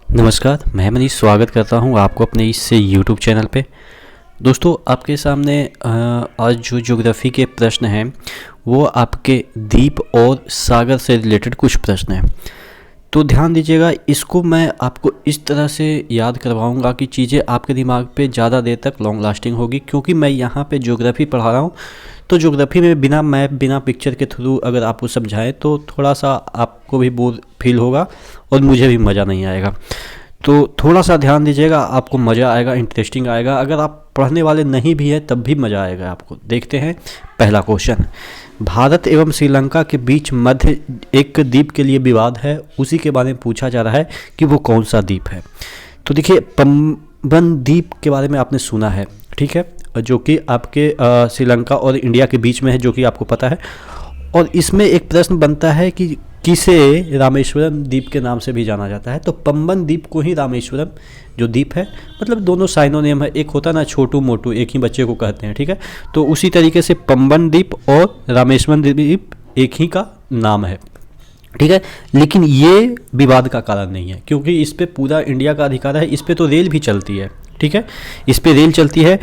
नमस्कार, मैं मनीष स्वागत करता हूं आपको अपने इस यूट्यूब चैनल पे। दोस्तों, आपके सामने आज जो ज्योग्राफी के प्रश्न हैं वो आपके द्वीप और सागर से रिलेटेड कुछ प्रश्न हैं। तो ध्यान दीजिएगा, इसको मैं आपको इस तरह से याद करवाऊंगा कि चीज़ें आपके दिमाग पे ज़्यादा देर तक लॉन्ग लास्टिंग होगी, क्योंकि मैं यहाँ पे ज्योग्राफी पढ़ा रहा हूँ। तो ज्योग्राफी में बिना मैप बिना पिक्चर के थ्रू अगर आपको समझाएं तो थोड़ा सा आपको भी बोर फील होगा और मुझे भी मज़ा नहीं आएगा। तो थोड़ा सा ध्यान दीजिएगा, आपको मज़ा आएगा, इंटरेस्टिंग आएगा। अगर आप पढ़ने वाले नहीं भी हैं तब भी मज़ा आएगा आपको। देखते हैं पहला क्वेश्चन। भारत एवं श्रीलंका के बीच मध्य एक द्वीप के लिए विवाद है, उसी के बारे में पूछा जा रहा है कि वो कौन सा द्वीप है। तो देखिए, पंबन द्वीप के बारे में आपने सुना है, ठीक है, जो कि आपके श्रीलंका और इंडिया के बीच में है, जो कि आपको पता है। और इसमें एक प्रश्न बनता है कि किसे रामेश्वरम द्वीप के नाम से भी जाना जाता है। तो पंबन द्वीप को ही रामेश्वरम जो द्वीप है, मतलब दोनों साइनोनिम है, एक होता है ना छोटू मोटू, एक ही बच्चे को कहते हैं, ठीक है। तो उसी तरीके से पंबन द्वीप और रामेश्वरम द्वीप एक ही का नाम है, ठीक है। लेकिन ये विवाद का कारण नहीं है, क्योंकि इस पे पूरा इंडिया का अधिकार है। इस पे तो रेल भी चलती है, ठीक है, इस पे रेल चलती है।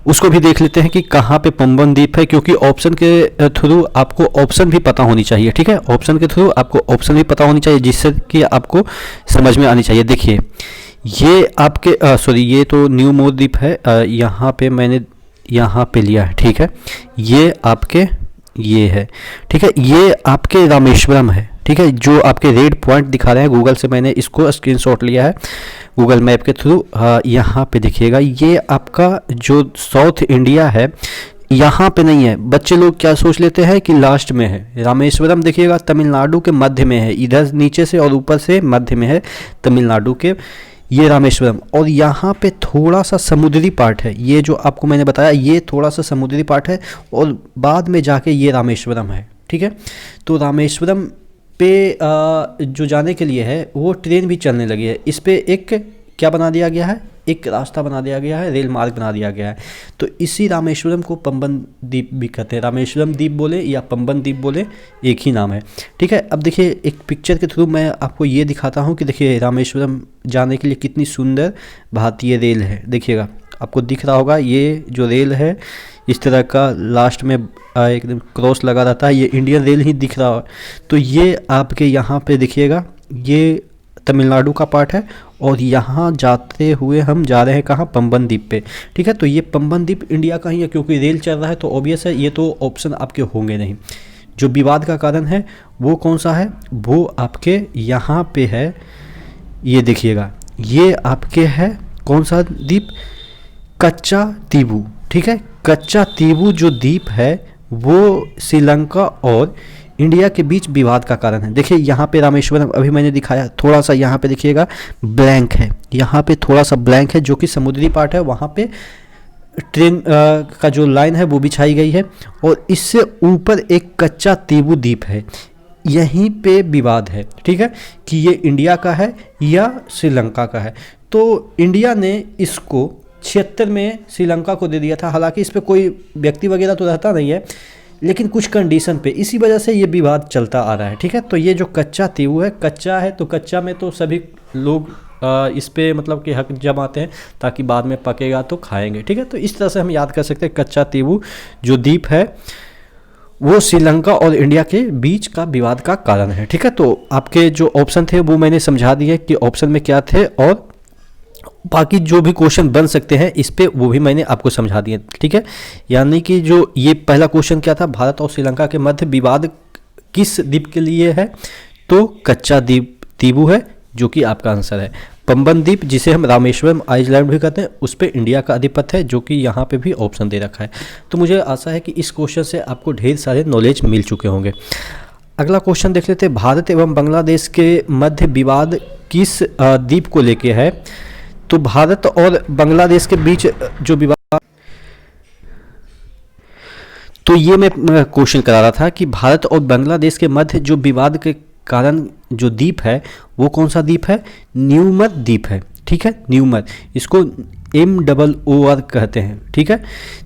उसको भी देख लेते हैं कि कहाँ पे पंबन द्वीप है, क्योंकि ऑप्शन के थ्रू आपको ऑप्शन भी पता होनी चाहिए, ठीक है। ऑप्शन के थ्रू आपको ऑप्शन भी पता होनी चाहिए, जिससे कि आपको समझ में आनी चाहिए। देखिए, ये आपके ये तो न्यू मोर द्वीप है, यहाँ पे मैंने यहाँ पे लिया है, ठीक है। ये आपके ये है, ठीक है, ये आपके रामेश्वरम है, ठीक है। जो आपके रेड पॉइंट दिखा रहे हैं, गूगल से मैंने इसको स्क्रीनशॉट लिया है, गूगल मैप के थ्रू। यहाँ पे देखिएगा, ये आपका जो साउथ इंडिया है, यहाँ पे नहीं है। बच्चे लोग क्या सोच लेते हैं कि लास्ट में है। रामेश्वरम देखिएगा तमिलनाडु के मध्य में है, इधर नीचे से और ऊपर से मध्य में है तमिलनाडु के, ये रामेश्वरम। और यहाँ पे थोड़ा सा समुद्री पार्ट है, ये जो आपको मैंने बताया, ये थोड़ा सा समुद्री पार्ट है, और बाद में जाके ये रामेश्वरम है, ठीक है। तो रामेश्वरम पे जो जाने के लिए है वो ट्रेन भी चलने लगी है। इस पे एक क्या बना दिया गया है, एक रास्ता बना दिया गया है, रेल मार्ग बना दिया गया है। तो इसी रामेश्वरम को पंबन द्वीप भी कहते हैं। रामेश्वरम द्वीप बोले या पंबन द्वीप बोले, एक ही नाम है, ठीक है। अब देखिए, एक पिक्चर के थ्रू मैं आपको ये दिखाता हूँ कि देखिए रामेश्वरम जाने के लिए कितनी सुंदर भारतीय रेल है। देखिएगा, आपको दिख रहा होगा, ये जो रेल है इस तरह का लास्ट में एकदम क्रॉस लगा रहता है, ये इंडियन रेल ही दिख रहा है। तो ये आपके यहाँ पे देखिएगा, ये तमिलनाडु का पार्ट है, और यहाँ जाते हुए हम जा रहे हैं कहाँ, पंबन द्वीप पे, ठीक है। तो ये पंबन द्वीप इंडिया का ही है, क्योंकि रेल चल रहा है, तो ऑब्वियस है ये तो ऑप्शन आपके होंगे नहीं। जो विवाद का कारण है वो कौन सा है, वो आपके यहाँ पे है। ये देखिएगा, ये आपके है कौन सा द्वीप, कच्चा तीबू, ठीक है। कच्चा तीबू जो द्वीप है वो श्रीलंका और इंडिया के बीच विवाद का कारण है। देखिए, यहाँ पे रामेश्वरम अभी मैंने दिखाया, थोड़ा सा यहाँ पे देखिएगा ब्लैंक है, यहाँ पे थोड़ा सा ब्लैंक है, जो कि समुद्री पार्ट है। वहाँ पे ट्रेन का जो लाइन है वो बिछाई गई है, और इससे ऊपर एक कच्चा तीबू द्वीप है। यहीं पे विवाद है, ठीक है, कि ये इंडिया का है या श्रीलंका का है। तो इंडिया ने इसको 76 में श्रीलंका को दे दिया था। हालांकि इस पर कोई व्यक्ति वगैरह तो रहता नहीं है, लेकिन कुछ कंडीशन पे, इसी वजह से ये विवाद चलता आ रहा है, ठीक है। तो ये जो कच्चा तीबू है, कच्चा है, तो कच्चा में तो सभी लोग इस पे मतलब कि हक जमाते हैं, ताकि बाद में पकेगा तो खाएंगे, ठीक है। तो इस तरह से हम याद कर सकते हैं, कच्चा तीबू जो द्वीप है वो श्रीलंका और इंडिया के बीच का विवाद का कारण है, ठीक है। तो आपके जो ऑप्शन थे वो मैंने समझा दिए कि ऑप्शन में क्या थे, और बाकी जो भी क्वेश्चन बन सकते हैं इस पे वो भी मैंने आपको समझा दिए, ठीक है। यानी कि जो ये पहला क्वेश्चन क्या था, भारत और श्रीलंका के मध्य विवाद किस द्वीप के लिए है, तो कच्चा द्वीप तीबू है, जो कि आपका आंसर है। पंबन द्वीप, जिसे हम रामेश्वरम आइलैंड भी कहते हैं, उस पर इंडिया का आधिपत्य है, जो कि यहाँ पे भी ऑप्शन दे रखा है। तो मुझे आशा है कि इस क्वेश्चन से आपको ढेर सारे नॉलेज मिल चुके होंगे। अगला क्वेश्चन देख लेते हैं। भारत एवं बांग्लादेश के मध्य विवाद किस द्वीप को लेके है। तो भारत और बांग्लादेश के बीच जो विवाद, तो ये मैं क्वेश्चन करा रहा था कि भारत और बांग्लादेश के मध्य जो विवाद के कारण जो द्वीप है वो कौन सा द्वीप है, न्यूमर द्वीप है, ठीक है। न्यूमर, इसको MOOR कहते हैं, ठीक है,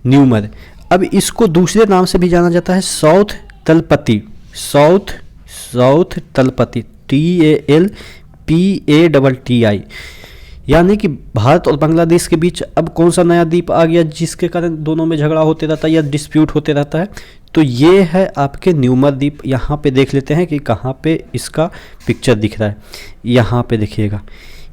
न्यूमर। अब इसको दूसरे नाम से भी जाना जाता है south Thalapathy, south Thalapathy, TALPTI, PATTI, यानी कि भारत और बांग्लादेश के बीच अब कौन सा नया द्वीप आ गया जिसके कारण दोनों में झगड़ा होते रहता है या डिस्प्यूट होते रहता है। तो ये है आपके न्यूमर द्वीप। यहाँ पे देख लेते हैं कि कहाँ पे इसका पिक्चर दिख रहा है। यहाँ पे देखिएगा,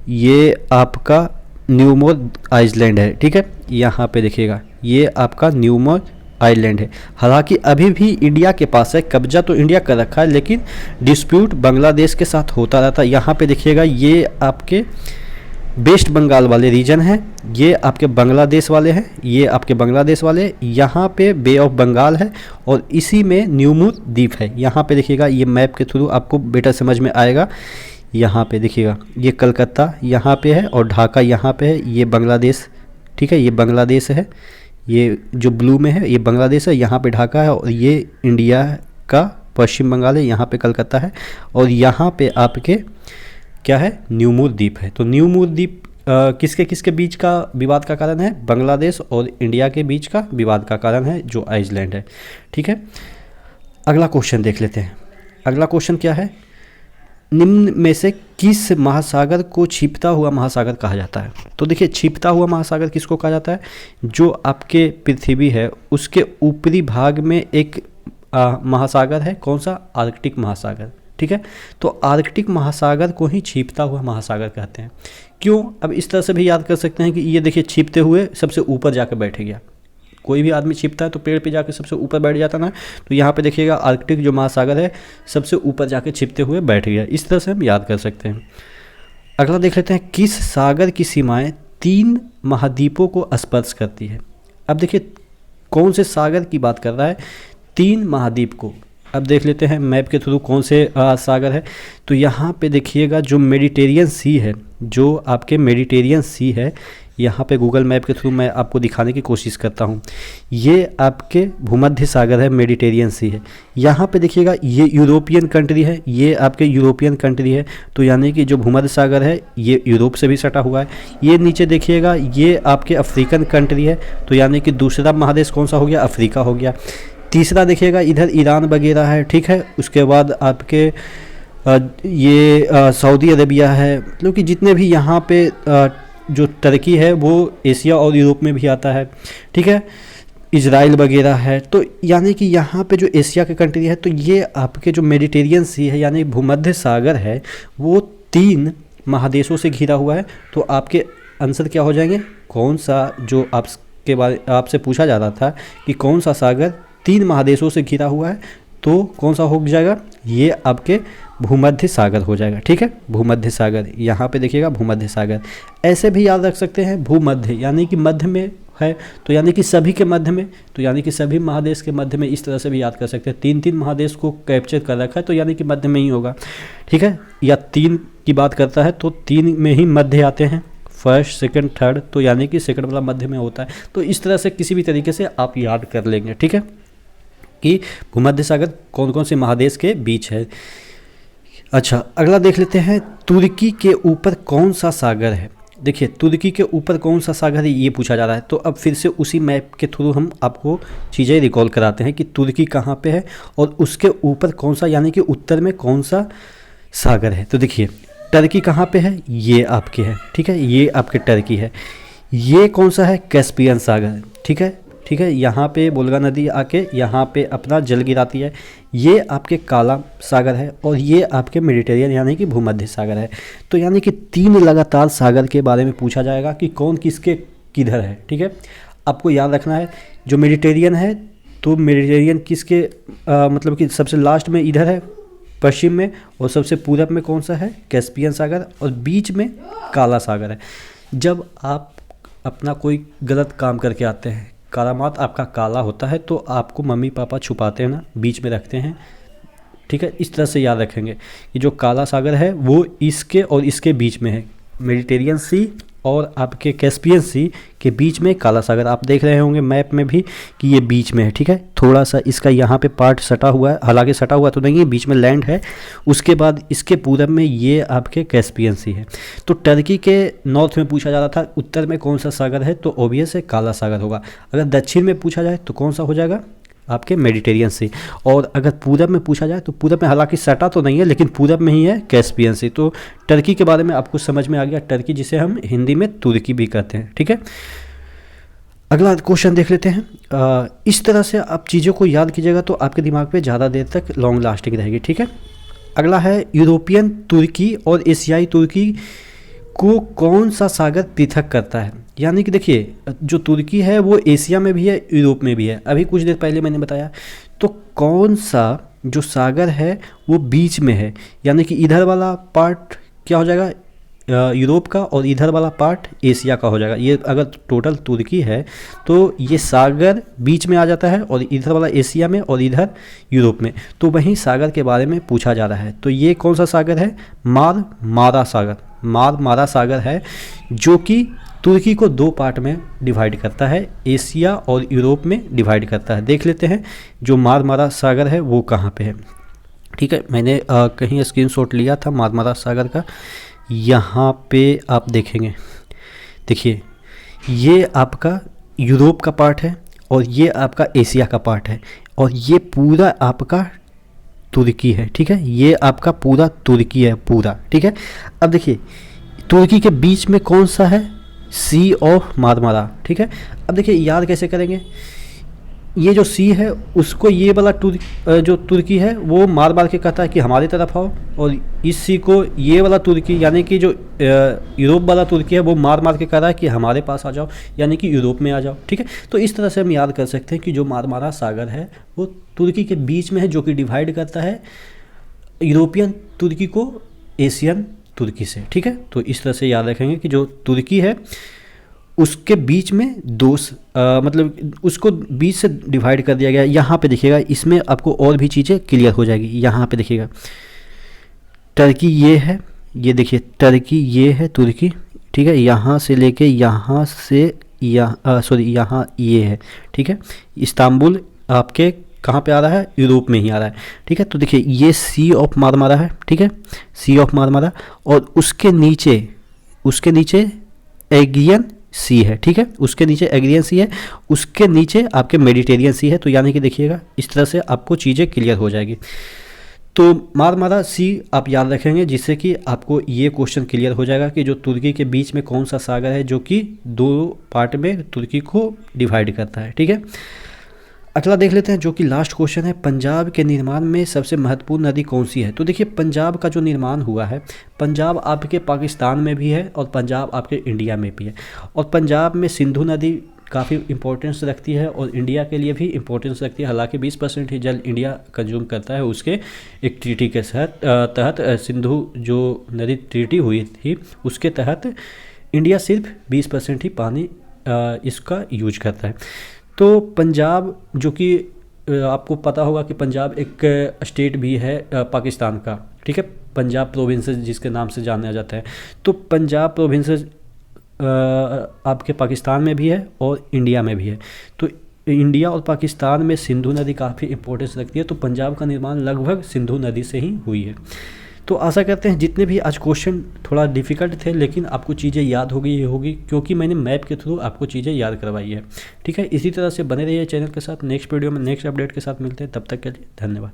ये आपका न्यूमर आइलैंड है, ठीक है। यहाँ पे देखिएगा, ये आपका न्यूमर आइलैंड है। हालांकि अभी भी इंडिया के पास है, कब्जा तो इंडिया कर रखा है, लेकिन डिस्प्यूट बांग्लादेश के साथ होता रहता है। यहाँ पे देखिएगा, ये आपके वेस्ट बंगाल वाले रीजन हैं, ये आपके बांग्लादेश वाले हैं, ये आपके बांग्लादेश वाले। यहाँ पे बे ऑफ बंगाल है और इसी में न्यूमर द्वीप है। यहाँ पे देखिएगा, ये मैप के थ्रू आपको बेटर समझ में आएगा। यहाँ पे देखिएगा, ये कलकत्ता यहाँ पे है और ढाका यहाँ पे है, ये बांग्लादेश, ठीक है, ये बांग्लादेश है। ये जो ब्लू में है ये बांग्लादेश है, यहाँ पे ढाका है, और ये इंडिया का पश्चिम बंगाल है, यहाँ पे कलकत्ता है, और यहाँ पे आपके क्या है, न्यूमर द्वीप है। तो न्यूमर द्वीप किसके किसके बीच का विवाद का कारण है? बांग्लादेश और इंडिया के बीच का विवाद का कारण है, जो आइसलैंड है, ठीक है। अगला क्वेश्चन देख लेते हैं। अगला क्वेश्चन क्या है? निम्न में से किस महासागर को छिपता हुआ महासागर कहा जाता है? तो देखिए, छिपता हुआ महासागर किसको कहा जाता है? जो आपके पृथ्वी है उसके ऊपरी भाग में एक महासागर है। कौन सा? आर्कटिक महासागर, ठीक है। तो आर्कटिक महासागर को ही छिपता हुआ महासागर कहते हैं। क्यों? अब इस तरह से भी याद कर सकते हैं कि ये देखिए, छिपते हुए सबसे ऊपर जाकर बैठ गया। कोई भी आदमी छिपता है तो पेड़ पे जाकर सबसे ऊपर बैठ जाता ना, तो यहाँ पे देखिएगा आर्कटिक जो महासागर है सबसे ऊपर जाकर छिपते हुए बैठ गया। इस तरह से हम याद कर सकते हैं। अगला देख लेते हैं, किस सागर की सीमाएं 3 महाद्वीपों को स्पर्श करती है? अब देखिए, कौन से सागर की बात कर रहा है? 3 महाद्वीप को। अब देख लेते हैं मैप के थ्रू कौन से सागर है। तो यहाँ पे देखिएगा, जो मेडिटेरियन सी है, जो आपके मेडिटेरियन सी है, यहाँ पे गूगल मैप के थ्रू मैं आपको दिखाने की कोशिश करता हूँ। ये आपके भूमध्य सागर है, मेडिटेरियन सी है। यहाँ पे देखिएगा, ये यूरोपियन कंट्री है, ये आपके यूरोपियन कंट्री है। तो यानी कि जो भूमध्य सागर है ये यूरोप से भी सटा हुआ है। ये नीचे देखिएगा, ये आपके अफ्रीकन कंट्री है। तो यानी कि दूसरा महादेश कौन सा हो गया? अफ्रीका हो गया। तीसरा देखिएगा, इधर ईरान वगैरह है, ठीक है। उसके बाद आपके ये सऊदी अरेबिया है। मतलब कि जितने भी यहाँ पे जो टर्की है वो एशिया और यूरोप में भी आता है, ठीक है। इजराइल वगैरह है। तो यानी कि यहाँ पे जो एशिया के कंट्री है, तो ये आपके जो मेडिटेरियन सी है यानी भूमध्य सागर है, वो 3 महादेशों से घिरा हुआ है। तो आपके आंसर क्या हो जाएंगे? कौन सा, जो आपके बारे आपसे पूछा जा रहा था कि कौन सा सागर 3 महादेशों से घिरा हुआ है, तो कौन सा हो जाएगा? ये आपके भूमध्य सागर हो जाएगा, ठीक है। भूमध्य सागर, यहाँ पे देखिएगा भूमध्य सागर। ऐसे भी याद रख सकते हैं, भूमध्य यानी कि मध्य में है, तो यानी कि सभी के मध्य में, तो यानी कि सभी महादेश के मध्य में। इस तरह से भी याद कर सकते हैं। 3 महादेश को कैप्चर कर रखा है, तो यानी कि मध्य में ही होगा, ठीक है। या 3 की बात करता है तो 3 में ही मध्य आते हैं, फर्स्ट, सेकंड, थर्ड। तो यानी कि सेकंड वाला मध्य में होता है। तो इस तरह से किसी भी तरीके से आप याद कर लेंगे, ठीक है, कि भूमध्य सागर कौन कौन से महादेश के बीच है। अच्छा, अगला देख लेते हैं, तुर्की के ऊपर कौन सा सागर है? देखिए, तुर्की के ऊपर कौन सा सागर है ये पूछा जा रहा है। तो अब फिर से उसी मैप के थ्रू हम आपको चीज़ें रिकॉल कराते हैं कि तुर्की कहाँ पे है और उसके ऊपर कौन सा, यानी कि उत्तर में कौन सा सागर है। तो देखिए, टर्की कहाँ पे है? ये आपके है, ठीक है, ये आपके टर्की है। ये कौन सा है? कैस्पियन सागर, ठीक है, ठीक है। यहाँ पे वोल्गा नदी आके यहाँ पे अपना जल गिराती है। ये आपके काला सागर है और ये आपके मेडिटेरियन यानी कि भूमध्य सागर है। तो यानी कि 3 लगातार सागर के बारे में पूछा जाएगा कि कौन किसके किधर है, ठीक है। आपको याद रखना है, जो मेडिटेरियन है, तो मेडिटेरियन किसके मतलब कि सबसे लास्ट में इधर है पश्चिम में, और सबसे पूरब में कौन सा है? कैस्पियन सागर, और बीच में काला सागर है। जब आप अपना कोई गलत काम करके आते हैं, करामात आपका काला होता है, तो आपको मम्मी पापा छुपाते हैं ना, बीच में रखते हैं, ठीक है। इस तरह से याद रखेंगे कि जो काला सागर है वो इसके और इसके बीच में है। मेडिटेरियन सी और आपके कैस्पियन सी के बीच में काला सागर। आप देख रहे होंगे मैप में भी कि ये बीच में है, ठीक है। थोड़ा सा इसका यहाँ पे पार्ट सटा हुआ है, हालांकि सटा हुआ तो नहीं है, बीच में लैंड है। उसके बाद इसके पूरब में ये आपके कैस्पियन सी है। तो टर्की के नॉर्थ में पूछा जा रहा था उत्तर में कौन सा सागर है, तो ओबियस है काला सागर होगा। अगर दक्षिण में पूछा जाए तो कौन सा हो जाएगा? आपके मेडिटेरियन सी। और अगर पूरब में पूछा जाए तो पूरब में हालांकि सटा तो नहीं है लेकिन पूरब में ही है कैस्पियन सी। तो टर्की के बारे में आपको समझ में आ गया, टर्की जिसे हम हिंदी में तुर्की भी कहते हैं। ठीक है, अगला क्वेश्चन देख लेते हैं। इस तरह से आप चीज़ों को याद कीजिएगा तो आपके दिमाग पे ज़्यादा देर तक लॉन्ग लास्टिंग रहेगी। ठीक है, अगला है यूरोपियन तुर्की और एशियाई तुर्की को कौन सा सागर पृथक करता है। यानी कि देखिए, जो तुर्की है वो एशिया में भी है, यूरोप में भी है, अभी कुछ देर पहले मैंने बताया। तो कौन सा जो सागर है वो बीच में है, यानी कि इधर वाला पार्ट क्या हो जाएगा यूरोप का और इधर वाला पार्ट एशिया का हो जाएगा। ये अगर टोटल तुर्की है तो ये सागर बीच में आ जाता है और इधर वाला एशिया में और इधर यूरोप में। तो वहीं सागर के बारे में पूछा जा रहा है। तो ये कौन सा सागर है, मारा सागर। मारा सागर है जो कि तुर्की को दो पार्ट में डिवाइड करता है, एशिया और यूरोप में डिवाइड करता है। देख लेते हैं जो मारा सागर है वो कहाँ पे है। ठीक है, मैंने कहीं स्क्रीनशॉट लिया था मारा सागर का, यहाँ पे आप देखेंगे। देखिए, ये आपका यूरोप का पार्ट है और ये आपका एशिया का पार्ट है और ये पूरा आपका तुर्की है। ठीक है, ये आपका पूरा तुर्की है पूरा। ठीक है, अब देखिए तुर्की के बीच में कौन सा है, सी ऑफ मारमारा। ठीक है, अब देखिए याद कैसे करेंगे, ये जो सी है उसको ये वाला जो तुर्की है वो मार मार के कहता है कि हमारी तरफ आओ, और इस सी को ये वाला तुर्की यानी कि जो यूरोप वाला तुर्की है वो मार मार के कह रहा है कि हमारे पास आ जाओ, यानी कि यूरोप में आ जाओ। ठीक है, तो इस तरह से हम याद कर सकते हैं कि जो मारमारा सागर है वो तुर्की के बीच में है, जो कि डिवाइड करता है यूरोपियन तुर्की को एशियन तुर्की से। ठीक है, तो इस तरह से याद रखेंगे कि जो तुर्की है उसके बीच में मतलब उसको बीच से डिवाइड कर दिया गया। यहाँ पे देखिएगा, इसमें आपको और भी चीज़ें क्लियर हो जाएगी। यहाँ पे देखिएगा टर्की ये है, ये देखिए टर्की ये है तुर्की। ठीक है, यहाँ से लेके यहाँ से यहाँ ये है। ठीक है, इस्तांबुल आपके कहाँ पे आ रहा है, यूरोप में ही आ रहा है। ठीक है, तो देखिए ये सी ऑफ मारमारा है। ठीक है, सी ऑफ मारमारा, और उसके नीचे एगियन सी है। ठीक है, उसके नीचे एग्रियन सी है, उसके नीचे आपके मेडिटेरियन सी है। तो यानी कि देखिएगा इस तरह से आपको चीज़ें क्लियर हो जाएगी। तो मारमारा सी आप याद रखेंगे, जिससे कि आपको ये क्वेश्चन क्लियर हो जाएगा कि जो तुर्की के बीच में कौन सा सागर है जो कि दो पार्ट में तुर्की को डिवाइड करता है। ठीक है, अगला देख लेते हैं जो कि लास्ट क्वेश्चन है, पंजाब के निर्माण में सबसे महत्वपूर्ण नदी कौन सी है। तो देखिए पंजाब का जो निर्माण हुआ है, पंजाब आपके पाकिस्तान में भी है और पंजाब आपके इंडिया में भी है। और पंजाब में सिंधु नदी काफ़ी इंपॉर्टेंस रखती है और इंडिया के लिए भी इंपॉर्टेंस रखती है। हालांकि 20% ही जल इंडिया कंज्यूम करता है, उसके एक ट्रीटी के तहत सिंधु जो नदी ट्रीटी हुई थी उसके तहत इंडिया सिर्फ 20% ही पानी इसका यूज करता है। तो पंजाब जो कि आपको पता होगा कि पंजाब एक स्टेट भी है पाकिस्तान का। ठीक है, पंजाब प्रोविंसेस जिसके नाम से जाना जाता है। तो पंजाब प्रोविंसेस आपके पाकिस्तान में भी है और इंडिया में भी है। तो इंडिया और पाकिस्तान में सिंधु नदी काफ़ी इंपॉर्टेंस रखती है। तो पंजाब का निर्माण लगभग सिंधु नदी से ही हुई है। तो आशा करते हैं जितने भी आज क्वेश्चन थोड़ा डिफ़िकल्ट थे लेकिन आपको चीज़ें याद हो गई होगी, क्योंकि मैंने मैप के थ्रू आपको चीज़ें याद करवाई है। ठीक है, इसी तरह से बने रहिए चैनल के साथ। नेक्स्ट वीडियो में नेक्स्ट अपडेट के साथ मिलते हैं, तब तक के लिए धन्यवाद।